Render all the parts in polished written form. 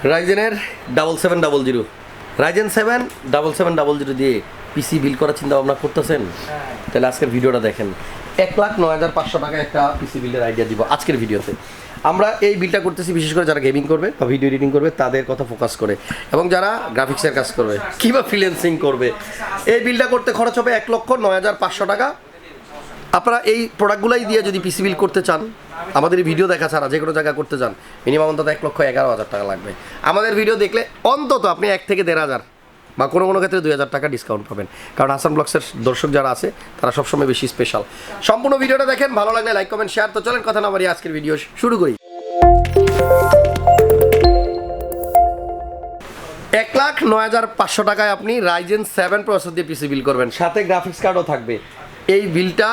রাইজেনের 7700 Ryzen 7700 দিয়ে পিসি বিল করার চিন্তা ভাবনা করতেছেন? তাহলে আজকের ভিডিওটা দেখেন। 1,09,500 টাকা একটা পিসি বিলের আইডিয়া দিব আজকের ভিডিওতে। আমরা এই বিলটা করতেছি বিশেষ করে যারা গেমিং করবে বা ভিডিও এডিটিং করবে তাদের কথা ফোকাস করে, এবং যারা গ্রাফিক্সের কাজ করবে কিংবা ফ্রিল্যান্সিং করবে। এই বিলটা করতে খরচ হবে 1,09,500 টাকা। আপনারা এই প্রোডাক্টগুলাই দিয়ে যদি পিসি বিল করতে চান, আমাদের এই ভিডিও দেখা ছাড়া যে কোনো জায়গায় করতে চান, মিনিমাম অন্তত 1,11,000 টাকা লাগবে। আমাদের ভিডিও দেখলে অন্তত আপনি 1 থেকে 1,500 বা কোনো কোনো ক্ষেত্রে 2,000 টাকা ডিসকাউন্ট পাবেন, কারণ হাসান ব্লগসের দর্শক যারা আছে তারা সবসময় বেশি স্পেশাল। সম্পূর্ণ ভিডিওটা দেখেন, ভালো লাগলে লাইক কমেন্ট শেয়ার। তো চলেন কথা না বাড়িয়ে আজকের ভিডিও শুরু করি। 1,09,500 টাকায় আপনি রাইজেন 7 প্রসেসর দিয়ে পিসি বিল করবেন, সাথে গ্রাফিক্স কার্ডও থাকবে। এই বিলটা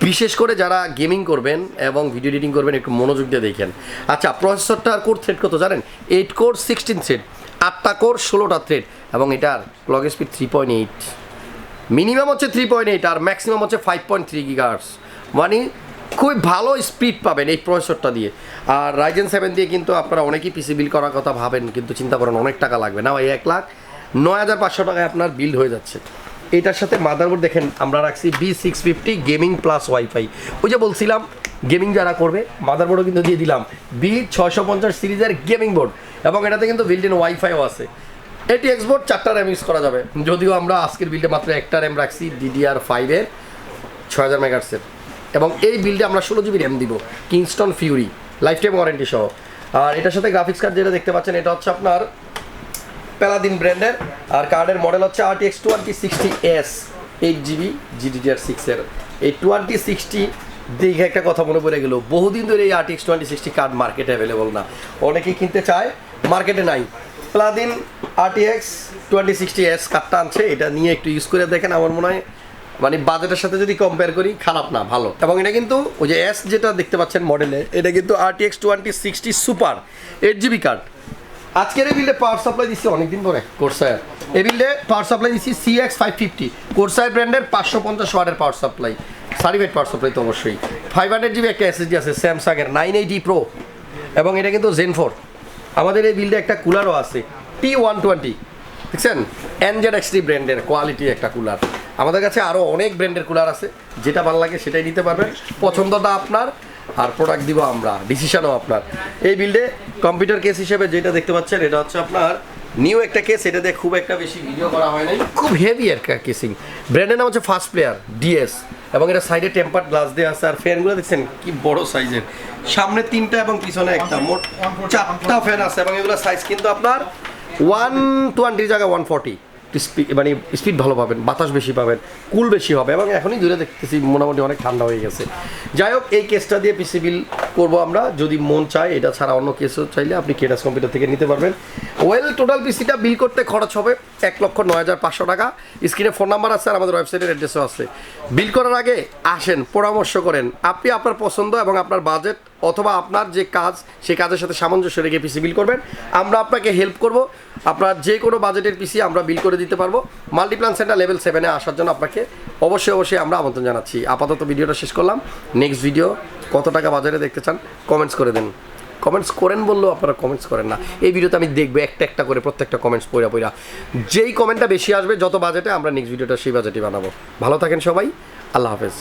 বিশেষ করে যারা গেমিং করবেন এবং ভিডিও এডিটিং করবেন একটু মনোযোগ দিয়ে দেখেন। আচ্ছা, প্রসেসরটার কোর থ্রেড কত জানেন? 8 কোর 16 থ্রেড, 8টা কোর 16টা থ্রেড, এবং এটার ক্লক স্পিড 3.8, মিনিমাম হচ্ছে 3.8 আর ম্যাক্সিমাম হচ্ছে 5.3 গিগাহার্টজ। মানে খুবই ভালো স্পিড পাবেন এই প্রসেসরটা দিয়ে। আর রাইজেন 7 দিয়ে কিন্তু আপনারা অনেকেই পিসি বিল করার কথা ভাবেন, কিন্তু চিন্তা করেন অনেক টাকা লাগবে না। এই 1,09,500 টাকায় আপনার বিল হয়ে যাচ্ছে। এটার সাথে মাদারবোর্ড দেখেন আমরা রাখছি B650 গেমিং প্লাস ওয়াইফাই। ওই যে বলছিলাম গেমিং যারা করবে, মাদারবোর্ডও কিন্তু দিয়ে দিলাম B650 সিরিজের গেমিং বোর্ড, এবং এটাতে কিন্তু বিল্ট ইন ওয়াইফাইও আছে। ATX বোর্ড 4টা র্যাম ইউজ করা যাবে, যদিও আমরা আজকের বিল্ডে মাত্র একটা র্যাম রাখছি DDR5-এর 6000 মেগাহার্টজের, এবং এই বিল্ডে আমরা 16 GB র্যাম দিব, Kingston Fury life time warranty সহ। আর এটার সাথে গ্রাফিক্স কার্ড যেটা দেখতে পাচ্ছেন এটা হচ্ছে আপনার প্যালাদিন ব্র্যান্ডের, আর কার্ডের মডেল হচ্ছে RTX 2060S 8GB GDDR6-এর। এই 2060 দেখে একটা কথা মনে পড়ে গেল, বহুদিন ধরে এই RTX 2060 কার্ড মার্কেটে অ্যাভেলেবল না, অনেকেই কিনতে চায়, মার্কেটে নাই। প্যালাদিন RTX 2060S কার্ডটা আনছে, এটা নিয়ে একটু ইউজ করে দেখেন। আমার মনে হয় মানে বাজেটের সাথে যদি কম্পেয়ার করি খারাপ না, ভালো। এবং এটা কিন্তু ওই যে S যেটা দেখতে পাচ্ছেন মডেলে, এটা কিন্তু RTX 2060 সুপার 8GB কার্ড। আজকের এই বিল্ডে পাওয়ার সাপ্লাই দিচ্ছি অনেকদিন পরে কোর্সায়ার। এই বিল্ডে পাওয়ার সাপ্লাই দিচ্ছি CX550 কোর্সায়ার ব্র্যান্ডের 550 ওয়াটের power supply, certified power supply তো অবশ্যই। 500 GB একটা SSD আছে স্যামসাংয়ের 980 Pro, এবং এটা কিন্তু Zen 4। আমাদের এই বিল্ডে একটা কুলারও আছে T120, দেখছেন NZXT ব্র্যান্ডের কোয়ালিটি একটা কুলার। আমাদের কাছে আরও অনেক ব্র্যান্ডের কুলার আছে, যেটা ভালো লাগে সেটাই নিতে পারবেন, পছন্দটা আপনার, আর প্রোডাক্ট দিব আমরা, ডিসিশনও আপনার। এই বিল্ডে কম্পিউটার কেস হিসেবে যেটা দেখতে পাচ্ছেন এটা হচ্ছে আপনার নিউ একটা কেস, এটা দিয়ে খুব একটা বেশি ভিডিও করা হয় নাই, খুব হেভি একটা কেসিং। ব্র্যান্ডের নাম হচ্ছে ফার্স্ট প্লেয়ার DS, এবং এটা সাইডে টেম্পার্ড গ্লাস দিয়ে আছে। আর ফ্যানগুলো দেখছেন কি বড় সাইজের, সামনে 3টা এবং পিছনে একটা, মোট 4টা ফ্যান আছে, এবং এগুলো সাইজ কিন্তু আপনার 120 জায়গায় 140। মানে স্পিড ভালো পাবেন, বাতাস বেশি পাবেন, কুল বেশি হবে, এবং এখনই দূরে দেখতেছি মোটামুটি অনেক ঠান্ডা হয়ে গেছে। যাই হোক, এই কেসটা দিয়ে পিসি বিল করবো আমরা, যদি মন চায়। এটা ছাড়া অন্য কেসও চাইলে আপনি Creatus কম্পিউটার থেকে নিতে পারবেন। টোটাল পিসিটা বিল করতে খরচ হবে 1,09,500 টাকা। স্ক্রিনে ফোন নাম্বার আছে আর আমাদের ওয়েবসাইটের অ্যাড্রেসও আছে। বিল করার আগে আসেন, পরামর্শ করেন, আপনি আপনার পছন্দ এবং আপনার বাজেট অথবা আপনার যে কাজ সেই কাজের সাথে সামঞ্জস্য রেখে পিসি বিল করবেন। আমরা আপনাকে হেল্প করব, আপনার যে কোনো বাজেটের পিসি আমরা বিল করে দিতে পারবো। মাল্টিপ্লান সেন্টার লেভেল 7-এ আসার জন্য আপনাকে অবশ্যই আমরা আমন্ত্রণ জানাচ্ছি। আপাতত ভিডিওটা শেষ করলাম। নেক্সট ভিডিও কত টাকা বাজারে দেখতে চান কমেন্টস করে দেন। কমেন্টস করেন বললেও আপনারা কমেন্টস করেন না। এই ভিডিওতে আমি দেখবো একটা করে প্রত্যেকটা কমেন্টস পড়া যেই কমেন্টটা বেশি আসবে যত বাজেটে, আমরা নেক্সট ভিডিওটা সেই বাজেটই বানাবো। ভালো থাকেন সবাই, আল্লাহ হাফেজ।